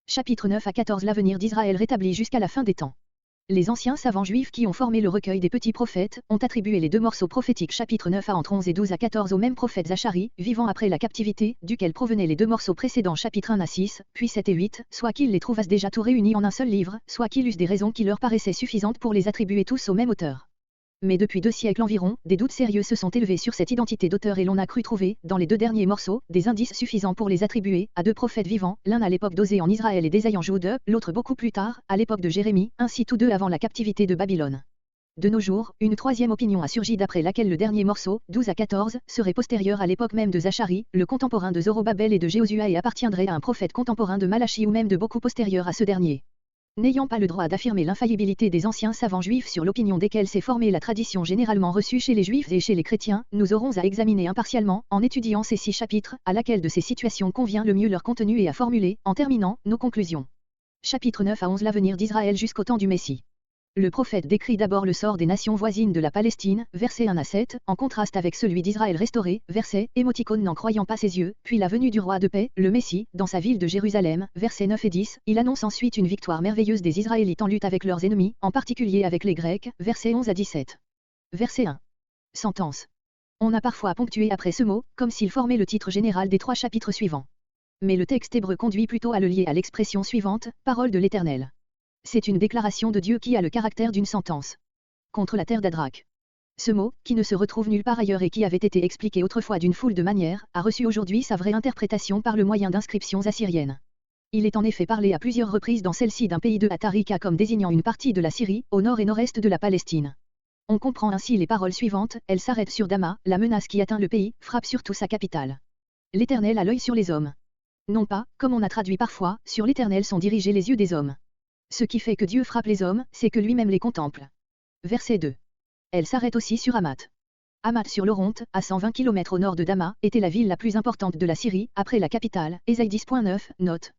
Chapitre 9 à 14 L'avenir d'Israël rétabli jusqu'à la fin des temps. Les anciens savants juifs qui ont formé le recueil des petits prophètes ont attribué les deux morceaux prophétiques chapitre 9 à entre 11 et 12 à 14 aux mêmes prophètes Zachari, vivant après la captivité, duquel provenaient les deux morceaux précédents chapitre 1 à 6, puis 7 et 8, soit qu'ils les trouvassent déjà tous réunis en un seul livre, soit qu'ils eussent des raisons qui leur paraissaient suffisantes pour les attribuer tous au même auteur. Mais depuis 2 siècles environ, des doutes sérieux se sont élevés sur cette identité d'auteur et l'on a cru trouver, dans les deux derniers morceaux, des indices suffisants pour les attribuer à deux prophètes vivants, l'un à l'époque d'Osée en Israël et d'Ésaïe en Jude, l'autre beaucoup plus tard, à l'époque de Jérémie, ainsi tous deux avant la captivité de Babylone. De nos jours, une troisième opinion a surgi d'après laquelle le dernier morceau, 12 à 14, serait postérieur à l'époque même de Zachari, le contemporain de Zorobabel et de Jéhosua et appartiendrait à un prophète contemporain de Malachi ou même de beaucoup postérieur à ce dernier. N'ayant pas le droit d'affirmer l'infaillibilité des anciens savants juifs sur l'opinion desquels s'est formée la tradition généralement reçue chez les juifs et chez les chrétiens, nous aurons à examiner impartialement, en étudiant ces 6 chapitres, à laquelle de ces situations convient le mieux leur contenu et à formuler, en terminant, nos conclusions. Chapitre 9 à 11 L'avenir d'Israël jusqu'au temps du Messie. Le prophète décrit d'abord le sort des nations voisines de la Palestine, versets 1 à 7, en contraste avec celui d'Israël restauré, verset, émoticône n'en croyant pas ses yeux, puis la venue du roi de paix, le Messie, dans sa ville de Jérusalem, versets 9 et 10, il annonce ensuite une victoire merveilleuse des Israélites en lutte avec leurs ennemis, en particulier avec les Grecs, versets 11 à 17. Verset 1. Sentence. On a parfois ponctué après ce mot, comme s'il formait le titre général des 3 chapitres suivants. Mais le texte hébreu conduit plutôt à le lier à l'expression suivante, parole de l'Éternel. C'est une déclaration de Dieu qui a le caractère d'une sentence. Contre la terre d'Adrak. Ce mot, qui ne se retrouve nulle part ailleurs et qui avait été expliqué autrefois d'une foule de manières, a reçu aujourd'hui sa vraie interprétation par le moyen d'inscriptions assyriennes. Il est en effet parlé à plusieurs reprises dans celle-ci d'un pays de Atharika comme désignant une partie de la Syrie, au nord et nord-est de la Palestine. On comprend ainsi les paroles suivantes, elles s'arrêtent sur Dama, la menace qui atteint le pays, frappe surtout sa capitale. L'Éternel a l'œil sur les hommes. Non pas, comme on a traduit parfois, sur l'Éternel sont dirigés les yeux des hommes. Ce qui fait que Dieu frappe les hommes, c'est que lui-même les contemple. Verset 2. Elle s'arrête aussi sur Hamath. Hamath sur l'Oronte, à 120 km au nord de Dama, était la ville la plus importante de la Syrie, après la capitale, Ésaïe 10.9, note.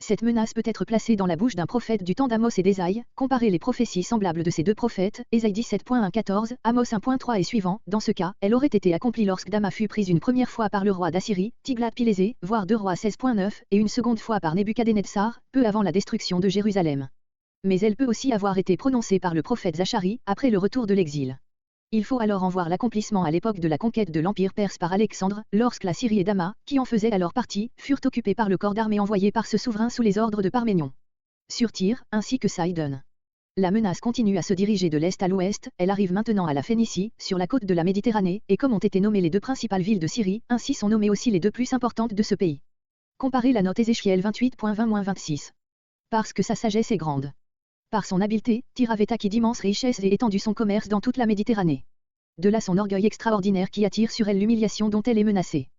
Cette menace peut être placée dans la bouche d'un prophète du temps d'Amos et d'Ésaïe, comparez les prophéties semblables de ces deux prophètes, Ésaïe 17.1-14, Amos 1.3 et suivant, dans ce cas, elle aurait été accomplie lorsque Dama fut prise une première fois par le roi d'Assyrie, Tiglath-Pilésé, voire 2 Rois 16.9, et une seconde fois par Nebuchadnezzar, peu avant la destruction de Jérusalem. Mais elle peut aussi avoir été prononcée par le prophète Zachari, après le retour de l'exil. Il faut alors en voir l'accomplissement à l'époque de la conquête de l'Empire perse par Alexandre, lorsque la Syrie et Dama, qui en faisaient alors partie, furent occupés par le corps d'armée envoyé par ce souverain sous les ordres de Parménion. Sur Tyr, ainsi que Sidon. La menace continue à se diriger de l'est à l'ouest, elle arrive maintenant à la Phénicie, sur la côte de la Méditerranée, et comme ont été nommées les 2 principales villes de Syrie, ainsi sont nommées aussi les 2 plus importantes de ce pays. Comparez la note Ézéchiel 28.20-26. Parce que sa sagesse est grande. Par son habileté, Tyr avait acquis d'immenses richesses et étendu son commerce dans toute la Méditerranée. De là son orgueil extraordinaire qui attire sur elle l'humiliation dont elle est menacée.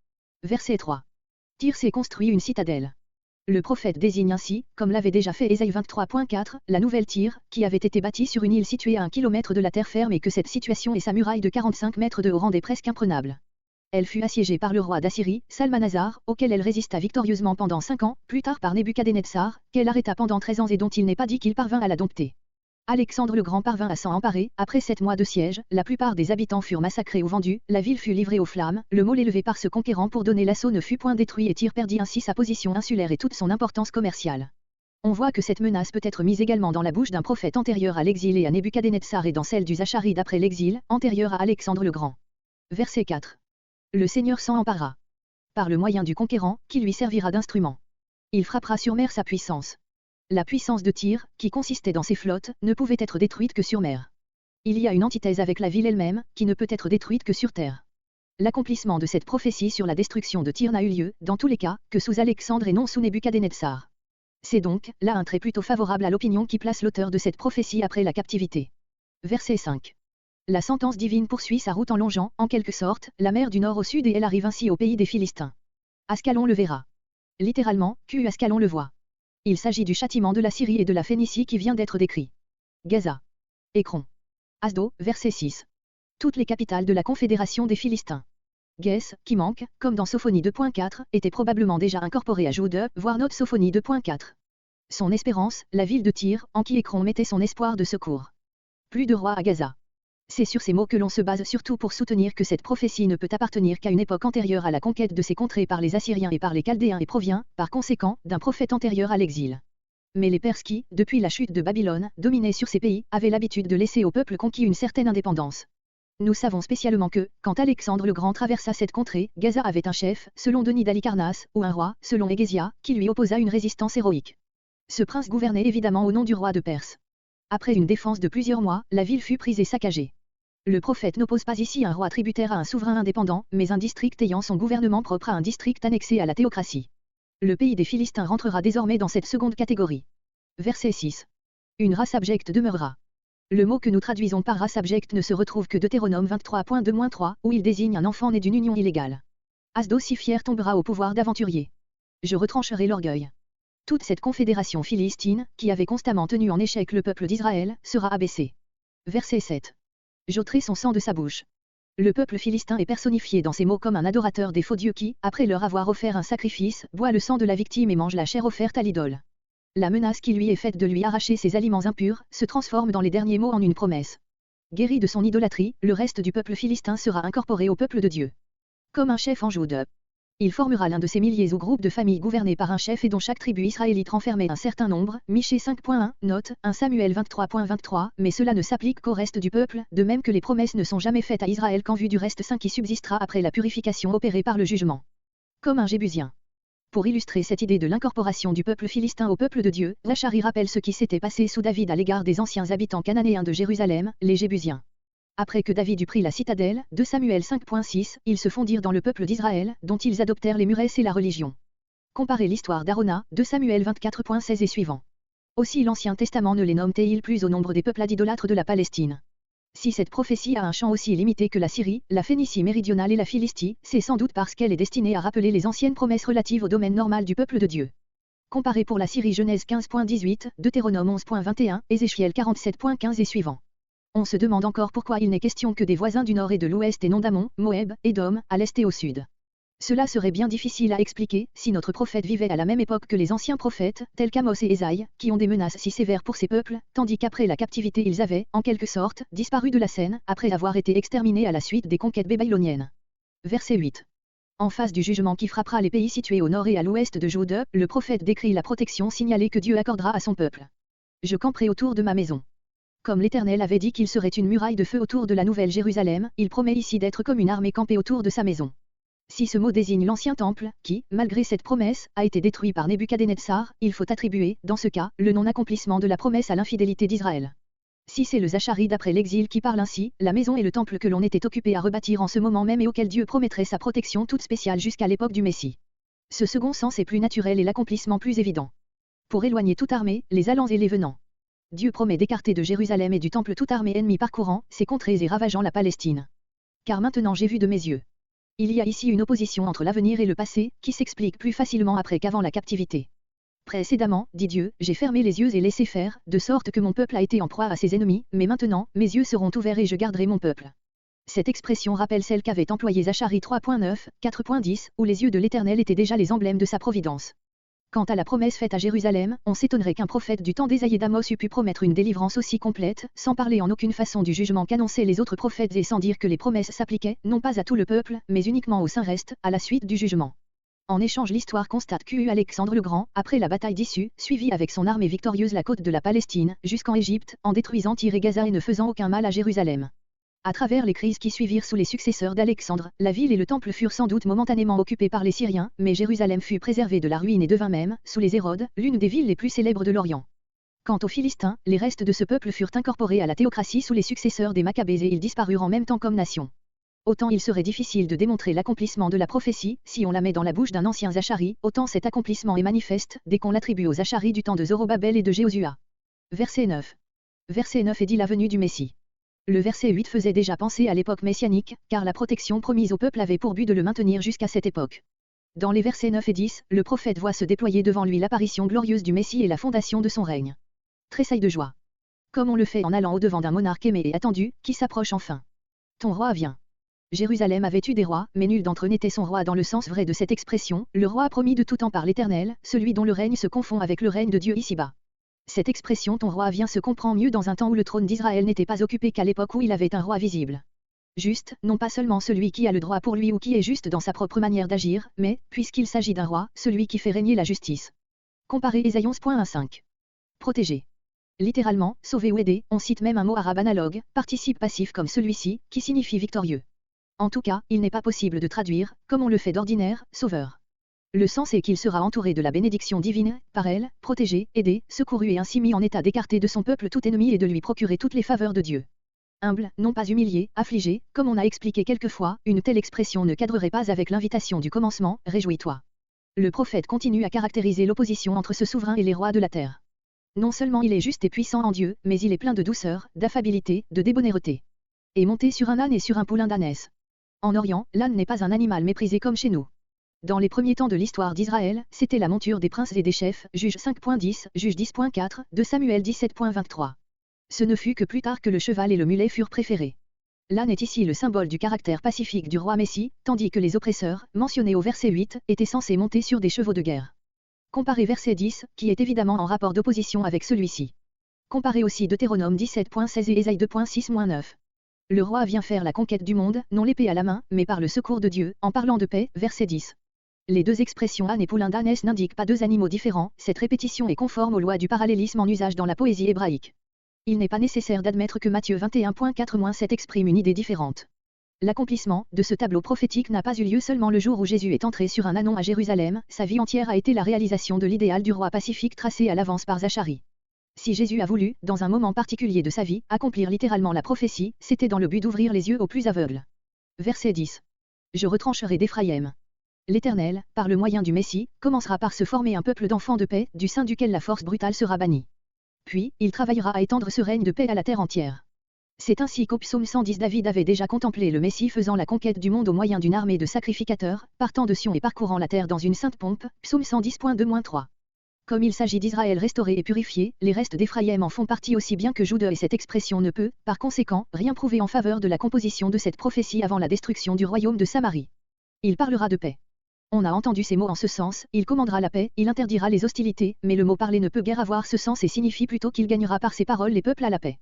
Verset 3. Tyr s'est construit une citadelle. Le prophète désigne ainsi, comme l'avait déjà fait Ésaïe 23.4, la nouvelle Tyr, qui avait été bâtie sur une île située à 1 km de la terre ferme et que cette situation et sa muraille de 45 mètres de haut rendaient presque imprenables. Elle fut assiégée par le roi d'Assyrie, Salmanasar, auquel elle résista victorieusement pendant 5 ans, plus tard par Nebuchadnezzar, qu'elle arrêta pendant 13 ans et dont il n'est pas dit qu'il parvint à la dompter. Alexandre le Grand parvint à s'en emparer, après 7 mois de siège, la plupart des habitants furent massacrés ou vendus, la ville fut livrée aux flammes, le môle élevé par ce conquérant pour donner l'assaut ne fut point détruit et Tyr perdit ainsi sa position insulaire et toute son importance commerciale. On voit que cette menace peut être mise également dans la bouche d'un prophète antérieur à l'exil et à Nebuchadnezzar et dans celle du Zachari d'après l'exil, antérieur à Alexandre le Grand. Verset 4. Le Seigneur s'en empara. Par le moyen du conquérant, qui lui servira d'instrument. Il frappera sur mer sa puissance. La puissance de Tyr, qui consistait dans ses flottes, ne pouvait être détruite que sur mer. Il y a une antithèse avec la ville elle-même, qui ne peut être détruite que sur terre. L'accomplissement de cette prophétie sur la destruction de Tyr n'a eu lieu, dans tous les cas, que sous Alexandre et non sous Nebuchadnezzar. C'est donc, là un trait plutôt favorable à l'opinion qui place l'auteur de cette prophétie après la captivité. Verset 5. La sentence divine poursuit sa route en longeant, en quelque sorte, la mer du nord au sud et elle arrive ainsi au pays des Philistins. Ascalon le verra. Littéralement, Ascalon le voit. Il s'agit du châtiment de la Syrie et de la Phénicie qui vient d'être décrit. Gaza. Écron. Asdo, verset 6. Toutes les capitales de la confédération des Philistins. Guess, qui manque, comme dans Sophonie 2.4, était probablement déjà incorporée à Jude, voire note Sophonie 2.4. Son espérance, la ville de Tyr, en qui Écron mettait son espoir de secours. Plus de rois à Gaza. C'est sur ces mots que l'on se base surtout pour soutenir que cette prophétie ne peut appartenir qu'à une époque antérieure à la conquête de ces contrées par les Assyriens et par les Chaldéens et provient, par conséquent, d'un prophète antérieur à l'exil. Mais les Perses qui, depuis la chute de Babylone, dominaient sur ces pays, avaient l'habitude de laisser au peuple conquis une certaine indépendance. Nous savons spécialement que, quand Alexandre le Grand traversa cette contrée, Gaza avait un chef, selon Denis d'Halicarnasse, ou un roi, selon Égésia, qui lui opposa une résistance héroïque. Ce prince gouvernait évidemment au nom du roi de Perse. Après une défense de plusieurs mois, la ville fut prise et saccagée. Le prophète n'oppose pas ici un roi tributaire à un souverain indépendant, mais un district ayant son gouvernement propre à un district annexé à la théocratie. Le pays des Philistins rentrera désormais dans cette seconde catégorie. Verset 6. Une race abjecte demeurera. Le mot que nous traduisons par race abjecte ne se retrouve que Deutéronome 23.2-3, où il désigne un enfant né d'une union illégale. Asdo si fier tombera au pouvoir d'aventurier. Je retrancherai l'orgueil. Toute cette confédération philistine, qui avait constamment tenu en échec le peuple d'Israël, sera abaissée. Verset 7. J'ôterai son sang de sa bouche. Le peuple philistin est personnifié dans ces mots comme un adorateur des faux dieux qui, après leur avoir offert un sacrifice, boit le sang de la victime et mange la chair offerte à l'idole. La menace qui lui est faite de lui arracher ses aliments impurs, se transforme dans les derniers mots en une promesse. Guéri de son idolâtrie, le reste du peuple philistin sera incorporé au peuple de Dieu. Comme un chef en Jude. Il formera l'un de ces milliers ou groupes de familles gouvernés par un chef et dont chaque tribu israélite renfermait un certain nombre, Michée 5.1, note, 1 Samuel 23.23, mais cela ne s'applique qu'au reste du peuple, de même que les promesses ne sont jamais faites à Israël qu'en vue du reste saint qui subsistera après la purification opérée par le jugement. Comme un Jébusien. Pour illustrer cette idée de l'incorporation du peuple philistin au peuple de Dieu, Zacharie rappelle ce qui s'était passé sous David à l'égard des anciens habitants cananéens de Jérusalem, les Jébusiens. Après que David eut pris la citadelle, 2 Samuel 5.6, ils se fondirent dans le peuple d'Israël, dont ils adoptèrent les muresses et la religion. Comparez l'histoire d'Arona, 2 Samuel 24.16 et suivant. Aussi l'Ancien Testament ne les nomme-t-il plus au nombre des peuples idolâtres de la Palestine. Si cette prophétie a un champ aussi limité que la Syrie, la Phénicie méridionale et la Philistie, c'est sans doute parce qu'elle est destinée à rappeler les anciennes promesses relatives au domaine normal du peuple de Dieu. Comparez pour la Syrie Genèse 15.18, Deutéronome 11.21, Ézéchiel 47.15 et suivant. On se demande encore pourquoi il n'est question que des voisins du nord et de l'ouest et non d'Amon, Moab, Édom, à l'est et au sud. Cela serait bien difficile à expliquer, si notre prophète vivait à la même époque que les anciens prophètes, tels qu'Amos et Ésaïe, qui ont des menaces si sévères pour ces peuples, tandis qu'après la captivité ils avaient, en quelque sorte, disparu de la scène, après avoir été exterminés à la suite des conquêtes babyloniennes. Verset 8. En face du jugement qui frappera les pays situés au nord et à l'ouest de Jude, le prophète décrit la protection signalée que Dieu accordera à son peuple. Je camperai autour de ma maison. Comme l'Éternel avait dit qu'il serait une muraille de feu autour de la Nouvelle Jérusalem, il promet ici d'être comme une armée campée autour de sa maison. Si ce mot désigne l'ancien temple, qui, malgré cette promesse, a été détruit par Nebuchadnezzar, il faut attribuer, dans ce cas, le non-accomplissement de la promesse à l'infidélité d'Israël. Si c'est le Zacharie d'après l'exil qui parle ainsi, la maison et le temple que l'on était occupé à rebâtir en ce moment même et auquel Dieu promettrait sa protection toute spéciale jusqu'à l'époque du Messie. Ce second sens est plus naturel et l'accomplissement plus évident. Pour éloigner toute armée, les allants et les venants. Dieu promet d'écarter de Jérusalem et du temple toute armée ennemie parcourant ces contrées et ravageant la Palestine. Car maintenant j'ai vu de mes yeux. Il y a ici une opposition entre l'avenir et le passé, qui s'explique plus facilement après qu'avant la captivité. Précédemment, dit Dieu, j'ai fermé les yeux et laissé faire, de sorte que mon peuple a été en proie à ses ennemis, mais maintenant, mes yeux seront ouverts et je garderai mon peuple. Cette expression rappelle celle qu'avait employée Zacharie 3.9, 4.10, où les yeux de l'Éternel étaient déjà les emblèmes de sa providence. Quant à la promesse faite à Jérusalem, on s'étonnerait qu'un prophète du temps d'Ésaïe d'Amos eût pu promettre une délivrance aussi complète, sans parler en aucune façon du jugement qu'annonçaient les autres prophètes et sans dire que les promesses s'appliquaient, non pas à tout le peuple, mais uniquement au saint reste, à la suite du jugement. En échange, l'histoire constate qu'U Alexandre le Grand, après la bataille d'Issu, suivit avec son armée victorieuse la côte de la Palestine, jusqu'en Égypte, en détruisant Tyr et Gaza et ne faisant aucun mal à Jérusalem. À travers les crises qui suivirent sous les successeurs d'Alexandre, la ville et le temple furent sans doute momentanément occupés par les Syriens, mais Jérusalem fut préservée de la ruine et devint même, sous les Hérodes, l'une des villes les plus célèbres de l'Orient. Quant aux Philistins, les restes de ce peuple furent incorporés à la théocratie sous les successeurs des Maccabées et ils disparurent en même temps comme nation. Autant il serait difficile de démontrer l'accomplissement de la prophétie, si on la met dans la bouche d'un ancien Zacharie, autant cet accomplissement est manifeste, dès qu'on l'attribue aux Zacharie du temps de Zorobabel et de Jéhosua. Verset 9. Verset 9 est dit la venue du Messie. Le verset 8 faisait déjà penser à l'époque messianique, car la protection promise au peuple avait pour but de le maintenir jusqu'à cette époque. Dans les versets 9 et 10, le prophète voit se déployer devant lui l'apparition glorieuse du Messie et la fondation de son règne. Tressaille de joie. Comme on le fait en allant au-devant d'un monarque aimé et attendu, qui s'approche enfin. Ton roi vient. Jérusalem avait eu des rois, mais nul d'entre eux n'était son roi dans le sens vrai de cette expression, le roi promis de tout temps par l'Éternel, celui dont le règne se confond avec le règne de Dieu ici-bas. Cette expression ton roi vient se comprend mieux dans un temps où le trône d'Israël n'était pas occupé qu'à l'époque où il avait un roi visible. Juste, non pas seulement celui qui a le droit pour lui ou qui est juste dans sa propre manière d'agir, mais, puisqu'il s'agit d'un roi, celui qui fait régner la justice. Comparez Ésaïe 11.15. Protéger. Littéralement, sauver ou aider, on cite même un mot arabe analogue, participe passif comme celui-ci, qui signifie victorieux. En tout cas, il n'est pas possible de traduire, comme on le fait d'ordinaire, sauveur. Le sens est qu'il sera entouré de la bénédiction divine, par elle, protégé, aidé, secouru et ainsi mis en état d'écarter de son peuple tout ennemi et de lui procurer toutes les faveurs de Dieu. Humble, non pas humilié, affligé, comme on a expliqué quelquefois, une telle expression ne cadrerait pas avec l'invitation du commencement, réjouis-toi. Le prophète continue à caractériser l'opposition entre ce souverain et les rois de la terre. Non seulement il est juste et puissant en Dieu, mais il est plein de douceur, d'affabilité, de débonnaireuté. Et monté sur un âne et sur un poulain d'ânesse. En Orient, l'âne n'est pas un animal méprisé comme chez nous. Dans les premiers temps de l'histoire d'Israël, c'était la monture des princes et des chefs, Juges 5.10, Juges 10.4, de Samuel 17.23. Ce ne fut que plus tard que le cheval et le mulet furent préférés. L'âne est ici le symbole du caractère pacifique du roi Messie, tandis que les oppresseurs, mentionnés au verset 8, étaient censés monter sur des chevaux de guerre. Comparez verset 10, qui est évidemment en rapport d'opposition avec celui-ci. Comparez aussi Deutéronome 17.16 et Ésaïe 2.6-9. Le roi vient faire la conquête du monde, non l'épée à la main, mais par le secours de Dieu, en parlant de paix, verset 10. Les deux expressions âne et poulain d'ânesse n'indiquent pas deux animaux différents, cette répétition est conforme aux lois du parallélisme en usage dans la poésie hébraïque. Il n'est pas nécessaire d'admettre que Matthieu 21.4-7 exprime une idée différente. L'accomplissement de ce tableau prophétique n'a pas eu lieu seulement le jour où Jésus est entré sur un ânon à Jérusalem, sa vie entière a été la réalisation de l'idéal du roi pacifique tracé à l'avance par Zacharie. Si Jésus a voulu, dans un moment particulier de sa vie, accomplir littéralement la prophétie, c'était dans le but d'ouvrir les yeux aux plus aveugles. Verset 10. Je retrancherai d'Éphraïm. L'Éternel, par le moyen du Messie, commencera par se former un peuple d'enfants de paix, du sein duquel la force brutale sera bannie. Puis, il travaillera à étendre ce règne de paix à la terre entière. C'est ainsi qu'au psaume 110 David avait déjà contemplé le Messie faisant la conquête du monde au moyen d'une armée de sacrificateurs, partant de Sion et parcourant la terre dans une sainte pompe, psaume 110.2-3. Comme il s'agit d'Israël restauré et purifié, les restes d'Éphraïm en font partie aussi bien que Juda et cette expression ne peut, par conséquent, rien prouver en faveur de la composition de cette prophétie avant la destruction du royaume de Samarie. Il parlera de paix. On a entendu ces mots en ce sens, il commandera la paix, il interdira les hostilités, mais le mot parler ne peut guère avoir ce sens et signifie plutôt qu'il gagnera par ses paroles les peuples à la paix.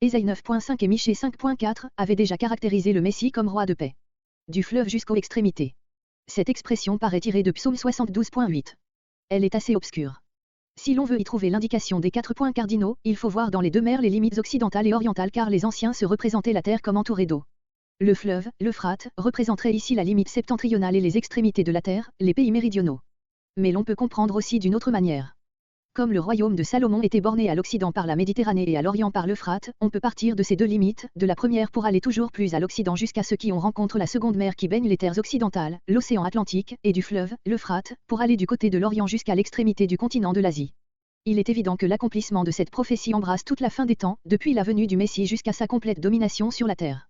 Ésaïe 9.5 et Michée 5.4 avaient déjà caractérisé le Messie comme roi de paix. Du fleuve jusqu'aux extrémités. Cette expression paraît tirée de Psaume 72.8. Elle est assez obscure. Si l'on veut y trouver l'indication des 4 points cardinaux, il faut voir dans les deux mers les limites occidentales et orientales car les anciens se représentaient la terre comme entourée d'eau. Le fleuve, l'Euphrate, représenterait ici la limite septentrionale et les extrémités de la terre, les pays méridionaux. Mais l'on peut comprendre aussi d'une autre manière. Comme le royaume de Salomon était borné à l'occident par la Méditerranée et à l'orient par l'Euphrate, on peut partir de ces deux limites, de la première pour aller toujours plus à l'occident jusqu'à ce qui on rencontre la seconde mer qui baigne les terres occidentales, l'océan Atlantique, et du fleuve, l'Euphrate, pour aller du côté de l'Orient jusqu'à l'extrémité du continent de l'Asie. Il est évident que l'accomplissement de cette prophétie embrasse toute la fin des temps, depuis la venue du Messie jusqu'à sa complète domination sur la terre.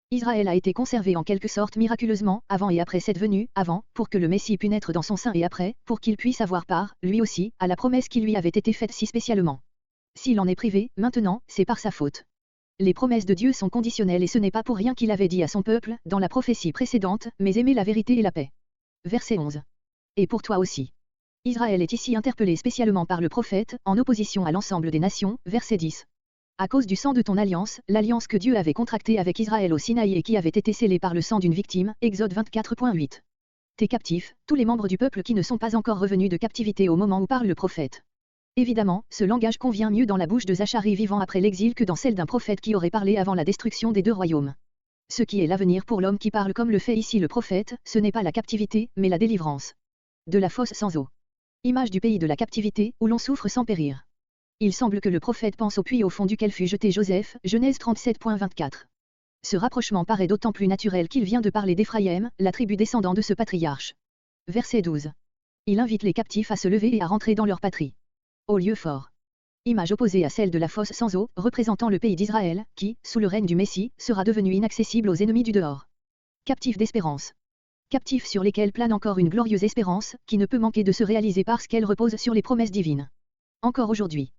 Israël a été conservé en quelque sorte miraculeusement, avant et après cette venue, avant, pour que le Messie pût naître dans son sein et après, pour qu'il puisse avoir part, lui aussi, à la promesse qui lui avait été faite si spécialement. S'il en est privé, maintenant, c'est par sa faute. Les promesses de Dieu sont conditionnelles et ce n'est pas pour rien qu'il avait dit à son peuple, dans la prophétie précédente, mais aimez la vérité et la paix. Verset 11. Et pour toi aussi. Israël est ici interpellé spécialement par le prophète, en opposition à l'ensemble des nations, verset 10. À cause du sang de ton alliance, l'alliance que Dieu avait contractée avec Israël au Sinaï et qui avait été scellée par le sang d'une victime, Exode 24.8. Tes captifs, tous les membres du peuple qui ne sont pas encore revenus de captivité au moment où parle le prophète. Évidemment, ce langage convient mieux dans la bouche de Zacharie vivant après l'exil que dans celle d'un prophète qui aurait parlé avant la destruction des deux royaumes. Ce qui est l'avenir pour l'homme qui parle comme le fait ici le prophète, ce n'est pas la captivité, mais la délivrance. De la fosse sans eau. Image du pays de la captivité, où l'on souffre sans périr. Il semble que le prophète pense au puits au fond duquel fut jeté Joseph, Genèse 37.24. Ce rapprochement paraît d'autant plus naturel qu'il vient de parler d'Éphraïm, la tribu descendant de ce patriarche. Verset 12. Il invite les captifs à se lever et à rentrer dans leur patrie. Au lieu fort. Image opposée à celle de la fosse sans eau, représentant le pays d'Israël, qui, sous le règne du Messie, sera devenu inaccessible aux ennemis du dehors. Captifs d'espérance. Captifs sur lesquels plane encore une glorieuse espérance, qui ne peut manquer de se réaliser parce qu'elle repose sur les promesses divines. Encore aujourd'hui.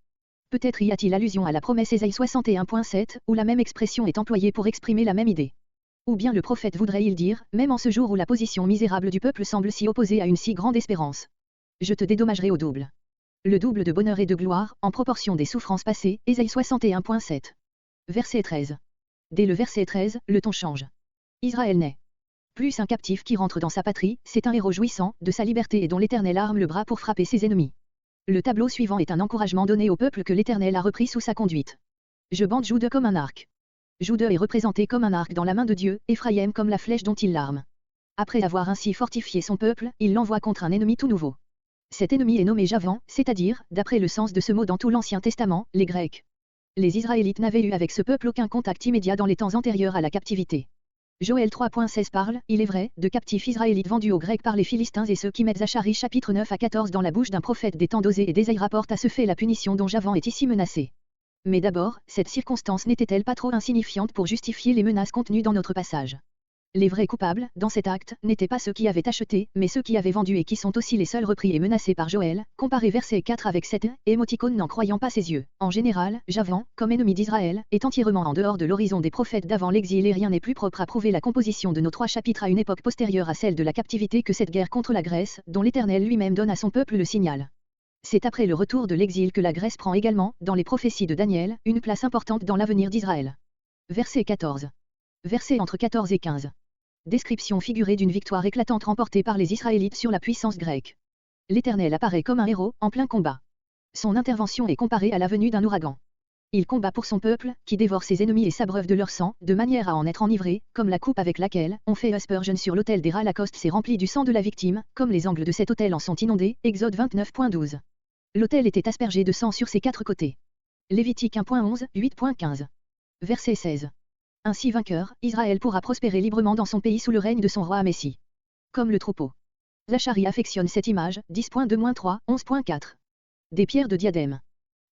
Peut-être y a-t-il allusion à la promesse Ésaïe 61.7, où la même expression est employée pour exprimer la même idée. Ou bien le prophète voudrait-il dire, même en ce jour où la position misérable du peuple semble s'y opposer à une si grande espérance. Je te dédommagerai au double. Le double de bonheur et de gloire, en proportion des souffrances passées, Ésaïe 61.7. Verset 13. Dès le verset 13, le ton change. Israël naît. Plus un captif qui rentre dans sa patrie, c'est un héros jouissant, de sa liberté et dont l'Éternel arme le bras pour frapper ses ennemis. Le tableau suivant est un encouragement donné au peuple que l'Éternel a repris sous sa conduite. Je bande Jude comme un arc. Jude est représenté comme un arc dans la main de Dieu, Éphraïm comme la flèche dont il l'arme. Après avoir ainsi fortifié son peuple, il l'envoie contre un ennemi tout nouveau. Cet ennemi est nommé Javan, c'est-à-dire, d'après le sens de ce mot dans tout l'Ancien Testament, les Grecs. Les Israélites n'avaient eu avec ce peuple aucun contact immédiat dans les temps antérieurs à la captivité. Joël 3.16 parle, il est vrai, de captifs israélites vendus aux Grecs par les Philistins et ceux qui mettent Zacharie chapitre 9 à 14 dans la bouche d'un prophète des temps d'Osée et d'Ésaïe rapportent à ce fait la punition dont Javan est ici menacé. Mais d'abord, cette circonstance n'était-elle pas trop insignifiante pour justifier les menaces contenues dans notre passage? Les vrais coupables, dans cet acte, n'étaient pas ceux qui avaient acheté, mais ceux qui avaient vendu et qui sont aussi les seuls repris et menacés par Joël, comparé verset 4 avec 7, émoticône n'en croyant pas ses yeux. En général, Javan, comme ennemi d'Israël, est entièrement en dehors de l'horizon des prophètes d'avant l'exil et rien n'est plus propre à prouver la composition de nos 3 chapitres à une époque postérieure à celle de la captivité que cette guerre contre la Grèce, dont l'Éternel lui-même donne à son peuple le signal. C'est après le retour de l'exil que la Grèce prend également, dans les prophéties de Daniel, une place importante dans l'avenir d'Israël. Verset 14. Verset entre 14 et 15. Description figurée d'une victoire éclatante remportée par les Israélites sur la puissance grecque. L'Éternel apparaît comme un héros, en plein combat. Son intervention est comparée à la venue d'un ouragan. Il combat pour son peuple, qui dévore ses ennemis et s'abreuve de leur sang, de manière à en être enivré, comme la coupe avec laquelle on fait aspersion sur l'autel des Lacoste s'est rempli du sang de la victime, comme les angles de cet autel en sont inondés, Exode 29.12. L'autel était aspergé de sang sur ses 4 côtés. Lévitique 1.11, 8.15. Verset 16. Ainsi vainqueur, Israël pourra prospérer librement dans son pays sous le règne de son roi Messie. Comme le troupeau. Zacharie affectionne cette image, 10.2-3, 11.4. Des pierres de diadème.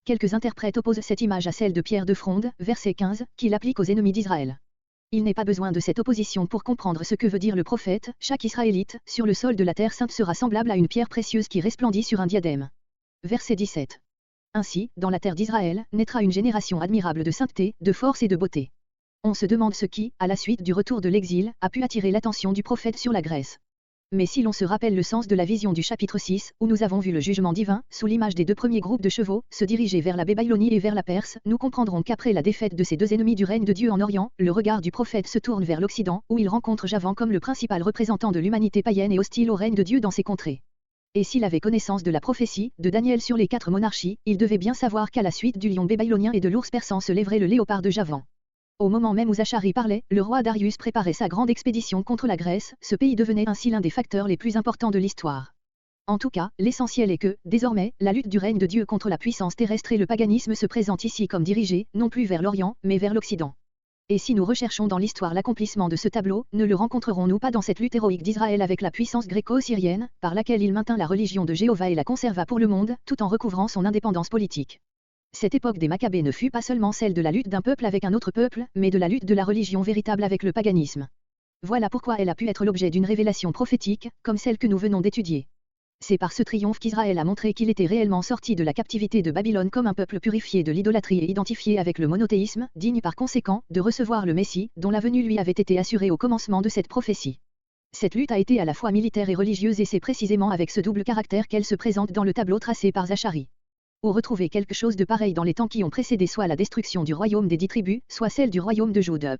Quelques interprètes opposent cette image à celle de pierre de fronde, verset 15, qui l'applique aux ennemis d'Israël. Il n'est pas besoin de cette opposition pour comprendre ce que veut dire le prophète, chaque Israélite, sur le sol de la terre sainte sera semblable à une pierre précieuse qui resplendit sur un diadème. Verset 17. Ainsi, dans la terre d'Israël, naîtra une génération admirable de sainteté, de force et de beauté. On se demande ce qui, à la suite du retour de l'exil, a pu attirer l'attention du prophète sur la Grèce. Mais si l'on se rappelle le sens de la vision du chapitre 6, où nous avons vu le jugement divin, sous l'image des 2 premiers groupes de chevaux, se diriger vers la Babylonie et vers la Perse, nous comprendrons qu'après la défaite de ces 2 ennemis du règne de Dieu en Orient, le regard du prophète se tourne vers l'Occident, où il rencontre Javan comme le principal représentant de l'humanité païenne et hostile au règne de Dieu dans ces contrées. Et s'il avait connaissance de la prophétie de Daniel sur les 4 monarchies, il devait bien savoir qu'à la suite du lion babylonien et de l'ours persan se lèverait le léopard de Javan. Au moment même où Zacharie parlait, le roi Darius préparait sa grande expédition contre la Grèce, ce pays devenait ainsi l'un des facteurs les plus importants de l'histoire. En tout cas, l'essentiel est que, désormais, la lutte du règne de Dieu contre la puissance terrestre et le paganisme se présente ici comme dirigée, non plus vers l'Orient, mais vers l'Occident. Et si nous recherchons dans l'histoire l'accomplissement de ce tableau, ne le rencontrerons-nous pas dans cette lutte héroïque d'Israël avec la puissance gréco-syrienne, par laquelle il maintint la religion de Jéhovah et la conserva pour le monde, tout en recouvrant son indépendance politique. Cette époque des Maccabées ne fut pas seulement celle de la lutte d'un peuple avec un autre peuple, mais de la lutte de la religion véritable avec le paganisme. Voilà pourquoi elle a pu être l'objet d'une révélation prophétique, comme celle que nous venons d'étudier. C'est par ce triomphe qu'Israël a montré qu'il était réellement sorti de la captivité de Babylone comme un peuple purifié de l'idolâtrie et identifié avec le monothéisme, digne par conséquent de recevoir le Messie, dont la venue lui avait été assurée au commencement de cette prophétie. Cette lutte a été à la fois militaire et religieuse et c'est précisément avec ce double caractère qu'elle se présente dans le tableau tracé par Zacharie. Ou retrouver quelque chose de pareil dans les temps qui ont précédé soit la destruction du royaume des 10 tribus, soit celle du royaume de Jude.